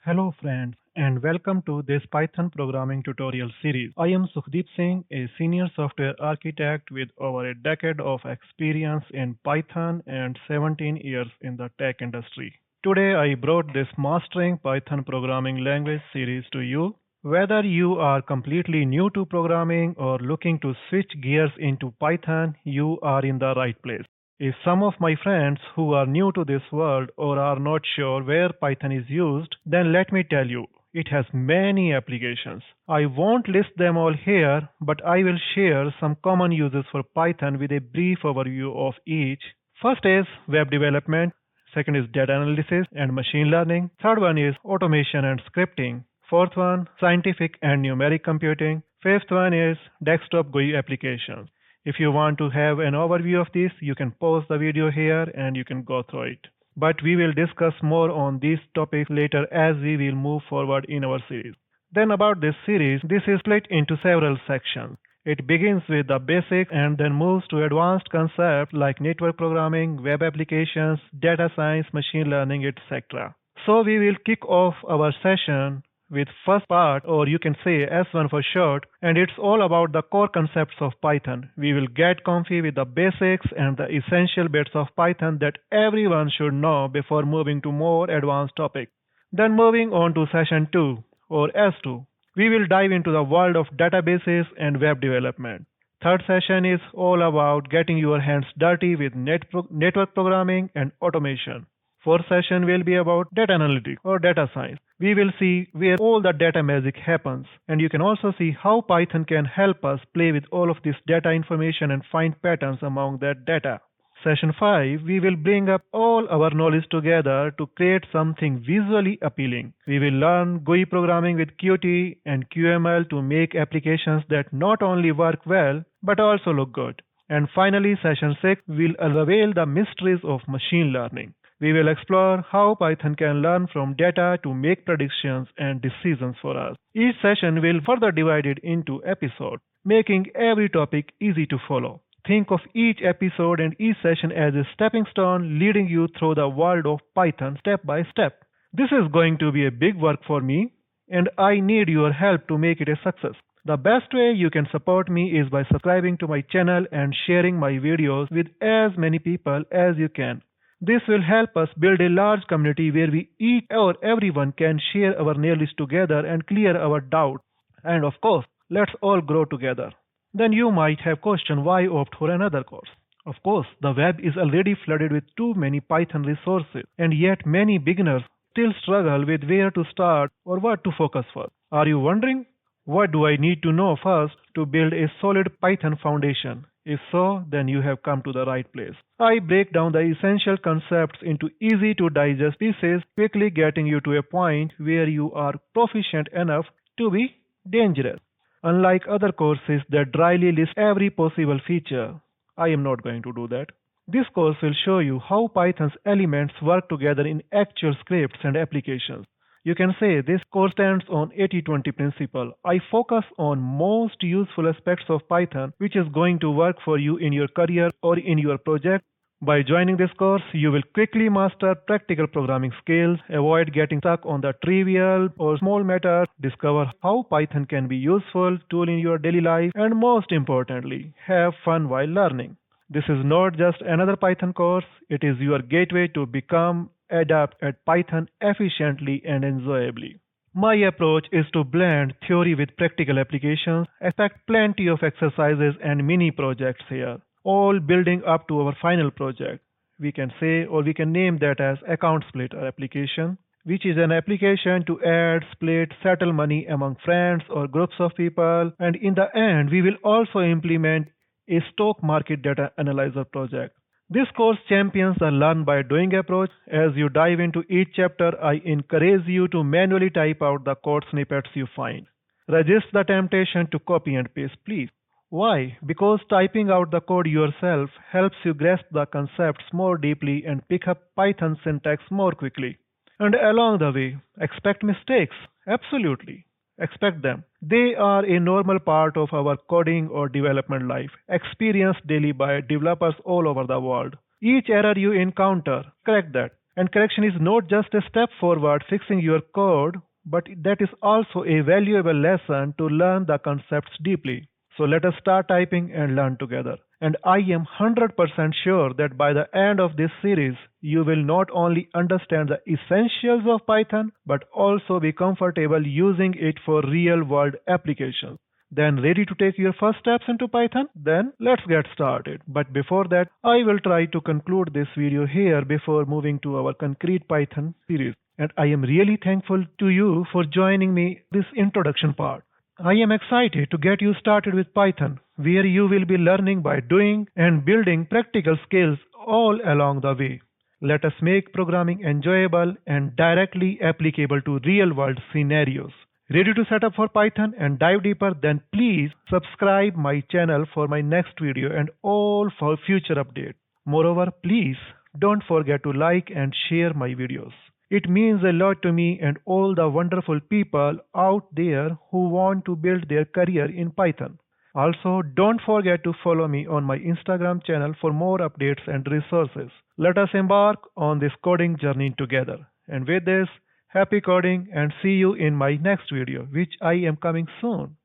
Hello friends and welcome to this Python programming tutorial series. I am Sukhdeep Singh, a senior software architect with over a decade of experience in Python and 17 years in the tech industry. Today I brought this Mastering Python Programming Language series to you. Whether you are completely new to programming or looking to switch gears into Python, you are in the right place. If some of my friends who are new to this world or are not sure where Python is used, then let me tell you, it has many applications. I won't list them all here, but I will share some common uses for Python with a brief overview of each. First is web development. Second is data analysis and machine learning. Third one is automation and scripting. Fourth one, scientific and numeric computing. Fifth one is desktop GUI applications. If you want to have an overview of this, you can pause the video here and you can go through it. But we will discuss more on these topics later as we will move forward in our series. Then about this series, this is split into several sections. It begins with the basics and then moves to advanced concepts like network programming, web applications, data science, machine learning, etc. So we will kick off our session with first part, or you can say S1 for short, and it's all about the core concepts of Python. We will get comfy with the basics and the essential bits of Python that everyone should know before moving to more advanced topics. Then moving on to session 2, or S2, we will dive into the world of databases and web development. Third session is all about getting your hands dirty with network programming and automation. Fourth session will be about data analytics or data science. We will see where all the data magic happens, and you can also see how Python can help us play with all of this data information and find patterns among that data. Session 5, we will bring up all our knowledge together to create something visually appealing. We will learn GUI programming with Qt and QML to make applications that not only work well, but also look good. And finally, session 6 will unveil the mysteries of machine learning. We will explore how Python can learn from data to make predictions and decisions for us. Each session will further divide it into episodes, making every topic easy to follow. Think of each episode and each session as a stepping stone leading you through the world of Python step by step. This is going to be a big work for me, and I need your help to make it a success. The best way you can support me is by subscribing to my channel and sharing my videos with as many people as you can. This will help us build a large community where we each or everyone can share our knowledge together and clear our doubts. And of course, let's all grow together. Then you might have questioned why opt for another course. Of course, the web is already flooded with too many Python resources, and yet many beginners still struggle with where to start or what to focus for. Are you wondering? What do I need to know first to build a solid Python foundation? If so, then you have come to the right place. I break down the essential concepts into easy to digest pieces, quickly getting you to a point where you are proficient enough to be dangerous. Unlike other courses that dryly list every possible feature, I am not going to do that. This course will show you how Python's elements work together in actual scripts and applications. You can say this course stands on 80-20 principle. I focus on most useful aspects of Python which is going to work for you in your career or in your project. By joining this course, you will quickly master practical programming skills, avoid getting stuck on the trivial or small matters, discover how Python can be a useful tool in your daily life, and most importantly, have fun while learning. This is not just another Python course, it is your gateway to become adept at Python efficiently and enjoyably. My approach is to blend theory with practical applications. Expect plenty of exercises and mini projects here, all building up to our final project. We can say, or we can name that as account splitter application, which is an application to add, split, settle money among friends or groups of people. And in the end, we will also implement a stock market data analyzer project. This course champions the learn by doing approach. As you dive into each chapter, I encourage you to manually type out the code snippets you find. Resist the temptation to copy and paste, please. Why? Because typing out the code yourself helps you grasp the concepts more deeply and pick up Python syntax more quickly. And along the way, expect mistakes. Absolutely. Expect them. They are a normal part of our coding or development life, experienced daily by developers all over the world. Each error you encounter, correct that. And correction is not just a step forward fixing your code, but that is also a valuable lesson to learn the concepts deeply. So let us start typing and learn together. And I am 100% sure that by the end of this series, you will not only understand the essentials of Python, but also be comfortable using it for real world applications. Then ready to take your first steps into Python? Then let's get started. But before that, I will try to conclude this video here before moving to our concrete Python series. And I am really thankful to you for joining me this introduction part. I am excited to get you started with Python, where you will be learning by doing and building practical skills all along the way. Let us make programming enjoyable and directly applicable to real world scenarios. Ready to set up for Python and dive deeper? Then please subscribe my channel for my next video and all for future updates. Moreover, please don't forget to like and share my videos. It means a lot to me and all the wonderful people out there who want to build their career in Python. Also, don't forget to follow me on my Instagram channel for more updates and resources. Let us embark on this coding journey together. And with this, happy coding and see you in my next video, which I am coming soon.